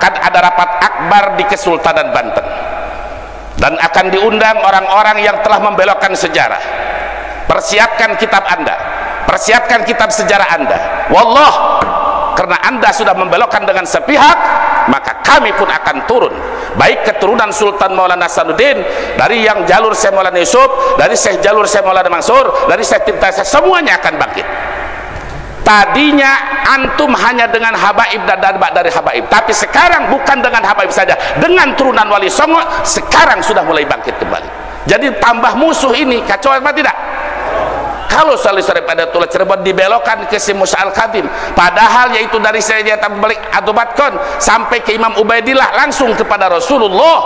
akan ada rapat akbar di Kesultanan Banten dan akan diundang orang-orang yang telah membelokkan sejarah. Persiapkan kitab Anda, persiapkan kitab sejarah Anda. Wallah, karena Anda sudah membelokkan dengan sepihak, maka kami pun akan turun, baik keturunan Sultan Maulana Hasanuddin, dari yang jalur Syekh Maulana Yusuf, dari Syekh jalur Syekh Maulana Mansur, dari Syekh Timtasa, semuanya akan bangkit. Tadinya antum hanya dengan habaib dan darbak dari habaib, tapi sekarang bukan dengan habaib saja, dengan turunan Wali Songo sekarang sudah mulai bangkit kembali. Jadi tambah musuh ini kacau apa tidak? Kalau Salih Syarif Adatullah Cirebon dibelokkan ke si Musa Al-Khadim, padahal yaitu dari Sayyidina Balik Adubatkon sampai ke Imam Ubaidillah langsung kepada Rasulullah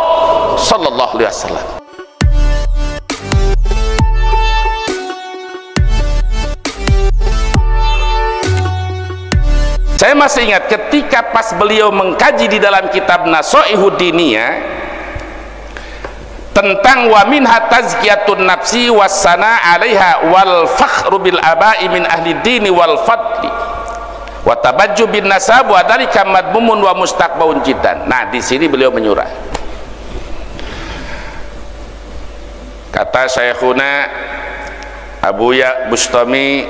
sallallahu alaihi wasallam. Saya masih ingat ketika pas beliau mengkaji di dalam kitab Nasoihud Diniyah tentang wa minha tazkiyatun nafsi wassana 'alaiha wal fakhru bil aba'i min ahli dini wal fadli wa tabajju bin nasab wa dzalika madmumun wa mustaqbaun jiddan. Nah, di sini beliau menyurah. Kata Syekhuna Abuya Bustami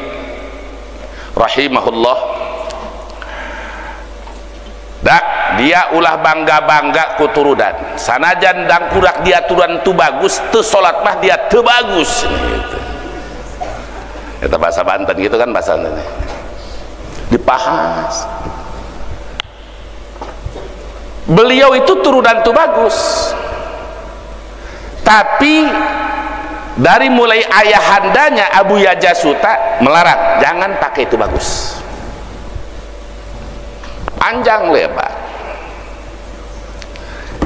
rahimahullah, dak dia ulah bangga-bangga kuturudan sanajan dan kurak dia turunan tu bagus, tu sholat mah dia tu bagus gitu. Itu bahasa Banten gitu kan, bahasa Banten dipahas. Beliau itu turunan tu bagus, tapi dari mulai ayahandanya Abu Yajasuta melarang jangan pakai itu bagus, panjang lebar,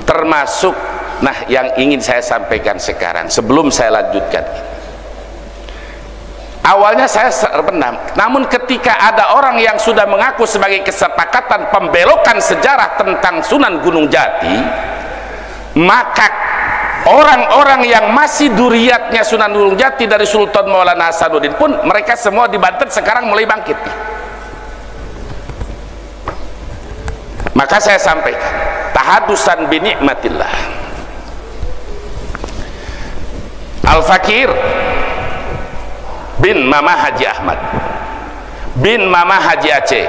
termasuk nah yang ingin saya sampaikan sekarang sebelum saya lanjutkan. Awalnya saya terpendam, namun ketika ada orang yang sudah mengaku sebagai kesepakatan pembelokan sejarah tentang Sunan Gunung Jati, maka orang-orang yang masih duriatnya Sunan Gunung Jati dari Sultan Maulana Hasanuddin pun mereka semua di Banten sekarang mulai bangkit. Maka saya sampaikan tahadusan bi nikmatillah. Al-Fakir bin Mama Haji Ahmad bin Mama Haji Aceh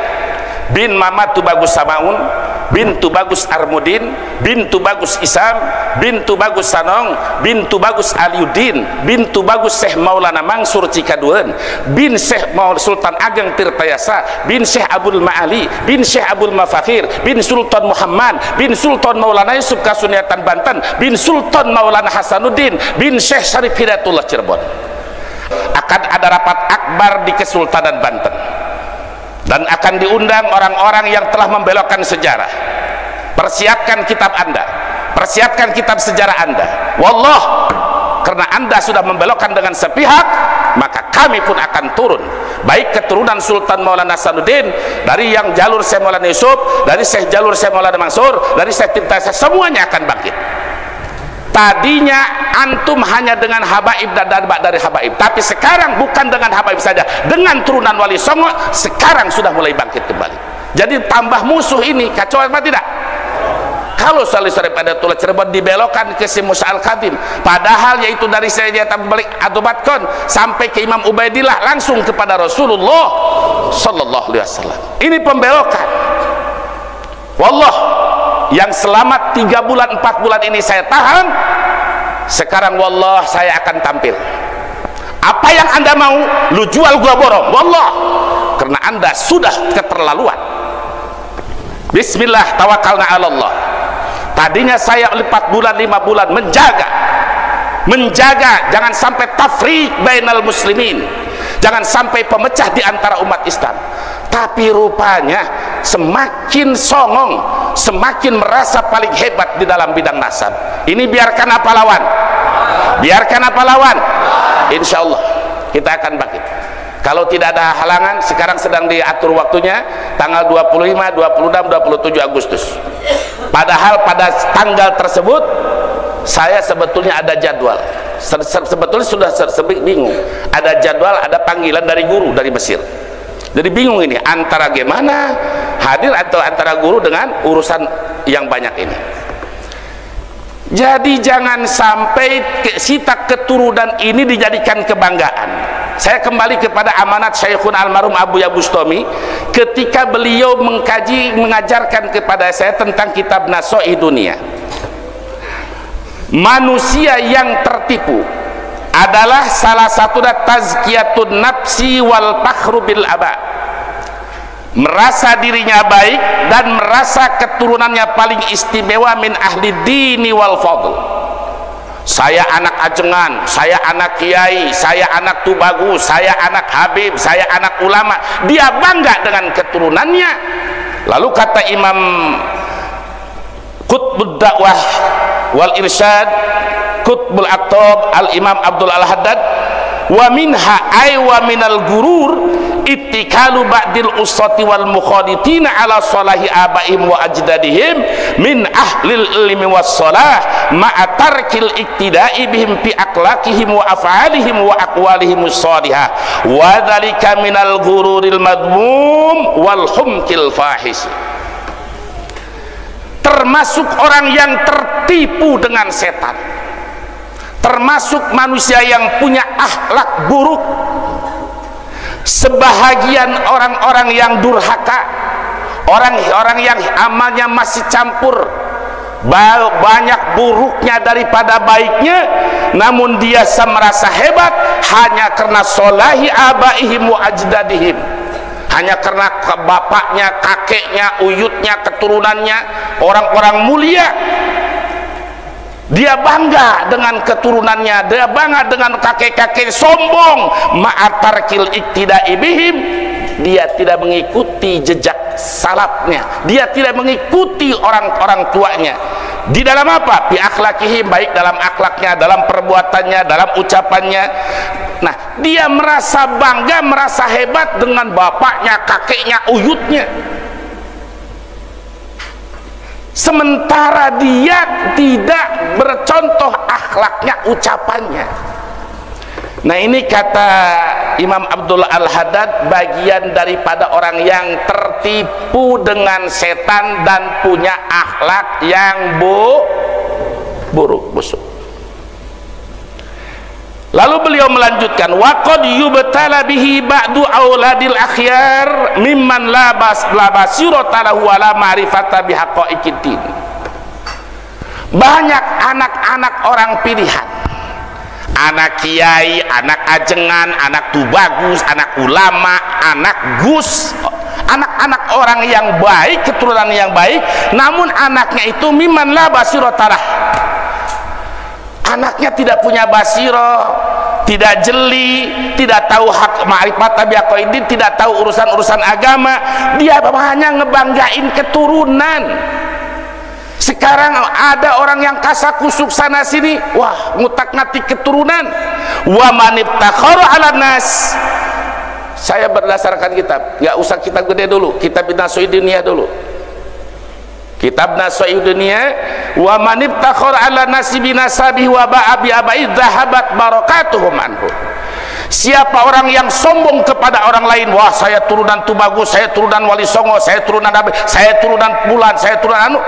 bin Mama Tubagus Samaun bin Tubagus Armudin bin Tubagus Isam bin Tubagus Sanong bin Tubagus Aliuddin bin Tubagus Syekh Maulana Mansur Cikaduan bin Syekh Maulana Sultan Ageng Tirtayasa bin Syekh Abdul Ma'ali bin Syekh Abdul Mafakhir bin Sultan Muhammad bin Sultan Maulana Yusuf Kasuniatan Banten bin Sultan Maulana Hasanuddin bin Syekh Syarif Hidayatullah Cirebon. Akan ada rapat akbar di Kesultanan Banten dan akan diundang orang-orang yang telah membelokkan sejarah. Persiapkan kitab Anda, persiapkan kitab sejarah Anda. Wallah, karena Anda sudah membelokkan dengan sepihak, maka kami pun akan turun, baik keturunan Sultan Maulana Hasanuddin, dari yang jalur Syekh Maulana Yusuf, dari Syekh jalur Syekh Maulana Mansur, dari Syekh Timtasa, semuanya akan bangkit. Tadinya antum hanya dengan habaib dan darbak dari habaib, tapi sekarang bukan dengan habaib saja, dengan turunan Wali Songo sekarang sudah mulai bangkit kembali. Jadi tambah musuh ini kacau apa tidak? Kalau Salih Syarif Adatullah Cirebon dibelokkan ke si Musa Al-Khadim, padahal yaitu dari Sayyidina Balik Adubatkon sampai ke Imam Ubaidillah langsung kepada Rasulullah sallallahu alaihi wasallam. Ini pembelokan. Wallah, yang selama 3 bulan 4 bulan ini saya tahan, sekarang wallah saya akan tampil. Apa yang Anda mau, lu jual gua borong, wallah, karena Anda sudah keterlaluan. Bismillah tawakalna ala Allah. Tadinya saya 4 bulan 5 bulan menjaga jangan sampai tafriq bainal muslimin, jangan sampai pemecah di antara umat Islam. Tapi rupanya semakin songong, semakin merasa paling hebat di dalam bidang nasab. Ini biarkan apa lawan? Biarkan apa lawan? Insya Allah kita akan bangkit. Kalau tidak ada halangan, sekarang sedang diatur waktunya tanggal 25, 26, 27 Agustus. Padahal pada tanggal tersebut saya sebetulnya ada jadwal. Sebetulnya sudah bingung. Ada jadwal, ada panggilan dari guru dari Mesir. Jadi bingung ini antara gimana hadir atau antara guru dengan urusan yang banyak ini. Jadi jangan sampai sita keturunan ini dijadikan kebanggaan. Saya kembali kepada amanat Syekhun almarhum Abu Ya Bustami ketika beliau mengajarkan kepada saya tentang kitab Nasoih Dunia. Manusia yang tertipu adalah salah satu tazkiyatun nafsi wal fakhru bil aba, merasa dirinya baik dan merasa keturunannya paling istimewa min ahli dini wal fadl. Saya anak ajengan, saya anak kiai, saya anak tubagus, saya anak habib, saya anak ulama. Dia bangga dengan keturunannya. Lalu kata Imam Qutbud Dakwah wal Irsyad Qutbul Aqtab Al-Imam Abdul Al-Haddad, wa minha ay wa minal gurur ittikalu ba'dil usati wal mukhaditina ala salahi abaihim wa ajdadihim min ahlil ilmi was salah ma'a tarkil iktida'i bihim fi akhlaqihim wa af'alihim wa aqwalihim as-salihah wa dhalika minal gururil madmum wal humkil fahish. Termasuk orang yang tertipu dengan setan, termasuk manusia yang punya akhlak buruk, sebahagian orang-orang yang durhaka, orang-orang yang amalnya masih campur, banyak buruknya daripada baiknya, namun dia merasa hebat hanya karena solahi abaihim wa ajdadihim, hanya karena bapaknya, kakeknya, uyutnya, keturunannya orang-orang mulia. Dia bangga dengan keturunannya, dia bangga dengan kakek-kakek, sombong ma'atarkil iktida'i bihim. Dia tidak mengikuti jejak salafnya, dia tidak mengikuti orang-orang tuanya. Di dalam apa? Bi akhlakihim, baik dalam akhlaknya, dalam perbuatannya, dalam ucapannya. Nah, dia merasa bangga, merasa hebat dengan bapaknya, kakeknya, uyutnya, sementara dia tidak bercontoh akhlaknya, ucapannya. Nah, ini kata Imam Abdul Al-Haddad, bagian daripada orang yang tertipu dengan setan dan punya akhlak yang buruk, busuk. Lalu beliau melanjutkan, wa qad yubtala bihi ba'du auladil akhyar mimman la basirata lahu wa la ma'rifata bihaqaiqiddin. Banyak anak-anak orang pilihan, anak kiai, anak ajengan, anak tubagus, anak ulama, anak gus, anak-anak orang yang baik, keturunan yang baik, namun anaknya itu mimman la basirata lahu, anaknya tidak punya basiro, tidak jeli, tidak tahu hak ma'rifat tabiaqaidin, tidak tahu urusan-urusan agama. Dia hanya ngebanggain keturunan. Sekarang ada orang yang kasakusuk sana sini, wah, ngutak-ngatik keturunan. Wa manibtakhara 'alan nas. Saya berdasarkan kitab, nggak usah kitab gede dulu, kitab Nasoih Dunia dulu. Kitab Nasoih Dunia, wa manibtakhara 'ala nasibi nasabihi wa ba'a bi abai dhahabat barakatuhum anhu. Siapa orang yang sombong kepada orang lain, wah, saya turunan Tubagus, saya turunan Wali Songo, saya turunan Nabi, saya turunan Bulan, saya turunan anu,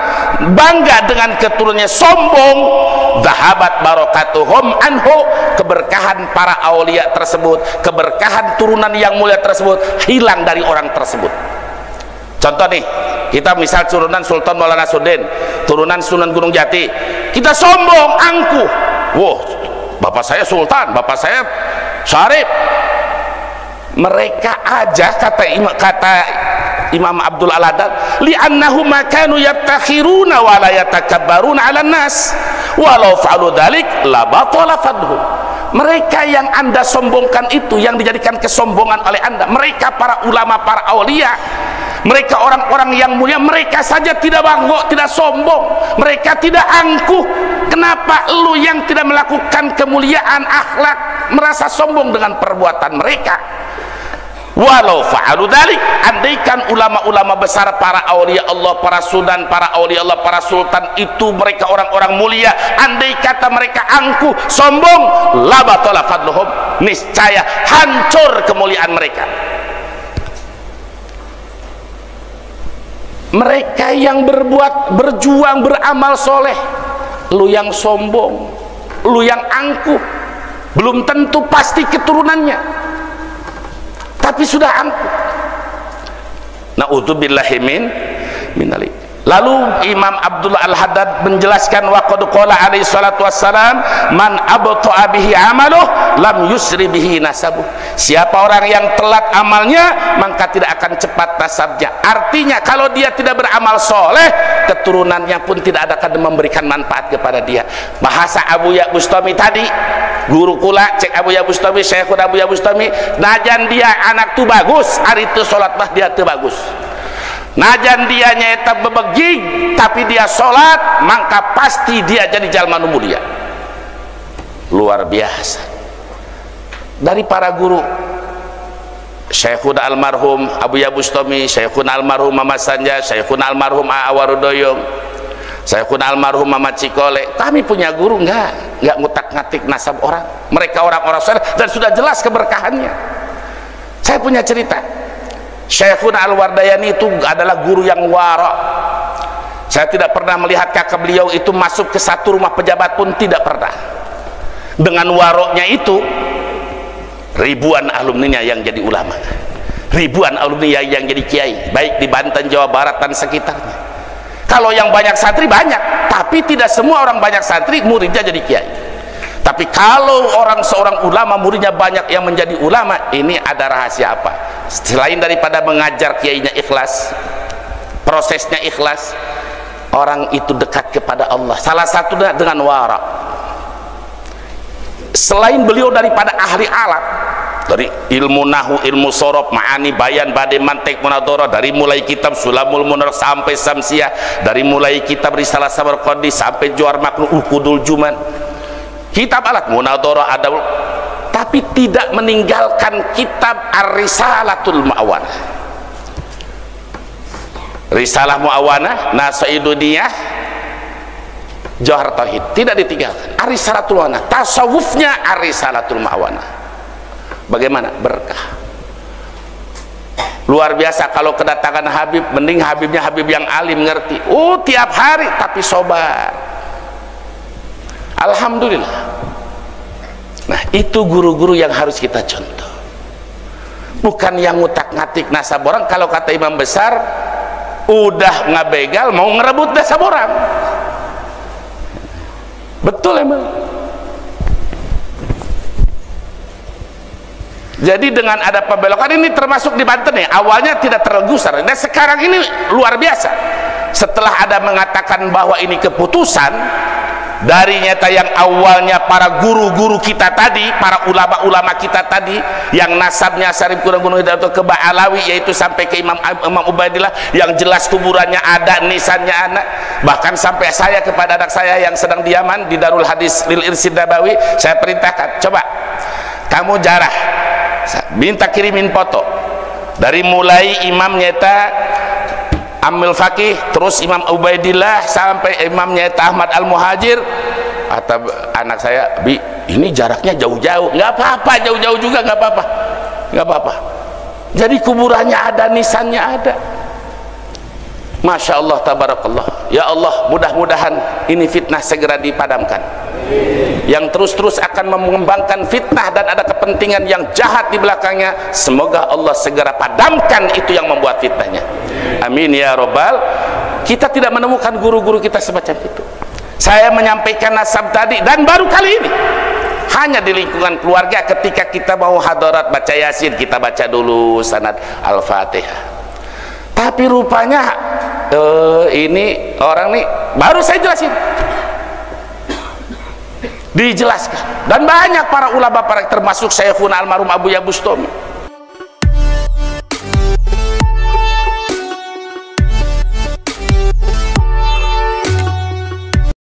bangga dengan keturunannya, sombong, dhahabat barakatuhum anhu, keberkahan para aulia tersebut, keberkahan turunan yang mulia tersebut hilang dari orang tersebut. Contoh nih, kita misal turunan Sultan Maulana Nasruddin, turunan Sunan Gunung Jati, kita sombong, angkuh, wah, bapak saya Sultan, bapak saya Syarif. Mereka aja, kata Imam Abdul Al-Haddad, li'annahum kanu yattakhiruna wa la yatakabbaruna 'alan nas walau fa'alu dzalik la batala fadhum. Mereka yang Anda sombongkan itu, yang dijadikan kesombongan oleh Anda, mereka para ulama, para aulia, mereka orang-orang yang mulia, mereka saja tidak bangga, tidak sombong, mereka tidak angkuh. Kenapa lu yang tidak melakukan kemuliaan akhlak merasa sombong dengan perbuatan mereka? Walau fa'alu dzalik, andaikan ulama-ulama besar, para aulia Allah, para sunan, para aulia Allah, para sultan itu mereka orang-orang mulia, andai kata mereka angkuh, sombong, la batala fadluhum, niscaya hancur kemuliaan mereka. mereka yang berjuang, beramal soleh. Lu yang sombong, lu yang angkuh, belum tentu pasti keturunannya, tapi sudah angkuh. Na'udzubillahi minalik. Lalu Imam Abdullah Al-Haddad menjelaskan, wa qad qala alaihi salatu wassalam, man abta'a bihi amaluh lam yusri bihi nasabuh. Siapa orang yang telat amalnya, maka tidak akan cepat nasabnya. Artinya kalau dia tidak beramal soleh, keturunannya pun tidak akan memberikan manfaat kepada dia. Bahasa Abu Ya Bustami tadi, guru kula cek Abu Ya Bustami, Syekhun Abu Ya Bustami, najan dia anak tu bagus, hari itu sholat mah dia tu bagus. Najan dia nyata bebegig, tapi dia sholat, maka pasti dia jadi jalma nu mulia. Luar biasa. Dari para guru, Syekhun almarhum Abu Ya Bustami, Syekhun almarhum Mama Sanja, Syekhun almarhum Awarudoyong, Syekhun almarhum Mama Cikole, kami punya guru enggak ngutak-ngatik nasab orang. Mereka orang-orang soleh dan sudah jelas keberkahannya. Saya punya cerita. Syekhun Al-Wardayani itu adalah guru yang wara. Saya tidak pernah melihat kakak beliau itu masuk ke satu rumah pejabat pun, tidak pernah. Dengan waroknya itu, ribuan alumninya yang jadi ulama, ribuan alumni yang jadi kiai, baik di Banten, Jawa Barat dan sekitarnya. Kalau yang banyak santri banyak, tapi tidak semua orang banyak santri muridnya jadi kiai. Tapi kalau seorang ulama muridnya banyak yang menjadi ulama, ini ada rahasia apa? Selain daripada mengajar kiainya ikhlas, prosesnya ikhlas, orang itu dekat kepada Allah. Salah satunya dengan wara. Selain beliau daripada ahli alat, dari ilmu nahu, ilmu sorof, ma'ani, bayan, bade, mantek, munadharah, dari mulai kitab Sulamul Munar sampai Samsiah, dari mulai kitab Risalah Samarqandi sampai Johar Maknu, Ukudul Juman, kitab alat munadharah, ada, tapi tidak meninggalkan kitab Ar-Risalatul Mu'awanah, Risalah Mu'awanah, Nasaiduniyah, Johar Tauhid, tidak ditinggalkan. Ar-Risalatul Mu'awanah, tasawufnya Ar-Risalatul Mu'awanah. Bagaimana? Berkah. Luar biasa. Kalau kedatangan Habib, mending Habibnya Habib yang alim, ngerti. Tiap hari tapi sobar. Alhamdulillah. Nah, itu guru-guru yang harus kita contoh, bukan yang ngutak-ngatik nasab orang. Kalau kata imam besar, udah ngabegal mau ngerebut nasab orang. Betul emang. Jadi dengan ada pembelokan ini, termasuk di Banten ya, awalnya tidak tergusar, dan sekarang ini luar biasa. Setelah ada mengatakan bahwa ini keputusan dari nyata yang awalnya para guru-guru kita tadi, para ulama-ulama kita tadi, yang nasabnya Syarif Gunung Hidayat ke Ba'alawi, yaitu sampai ke Imam Ubaidillah, yang jelas kuburannya ada, nisannya anak. Bahkan sampai saya kepada anak saya yang sedang di Yaman di Darul Hadis Lil Irsyid Nabawi, saya perintahkan, coba kamu jarah, minta kirimin foto dari mulai imam nyata Amil Fakih, terus Imam Ubaidillah sampai Imam nyata Ahmad Al-Muhajir. Kata anak saya, Bi, ini jaraknya jauh-jauh. Nggak apa-apa, jauh-jauh juga nggak apa-apa, nggak apa-apa. Jadi kuburannya ada, nisannya ada. Masya Allah, tabarakallah. Ya Allah, mudah-mudahan ini fitnah segera dipadamkan. Yang terus-terus akan mengembangkan fitnah dan ada kepentingan yang jahat di belakangnya, semoga Allah segera padamkan itu yang membuat fitnahnya. Amin ya robbal. Kita tidak menemukan guru-guru kita semacam itu. Saya menyampaikan nasab tadi, dan baru kali ini hanya di lingkungan keluarga. Ketika kita mau hadarat baca Yasin, kita baca dulu sanad Al-Fatihah. Tapi rupanya ini orang nih, baru saya jelasin, dijelaskan. Dan banyak para ulama, termasuk Syekhuna almarhum Abu Ya Bustami,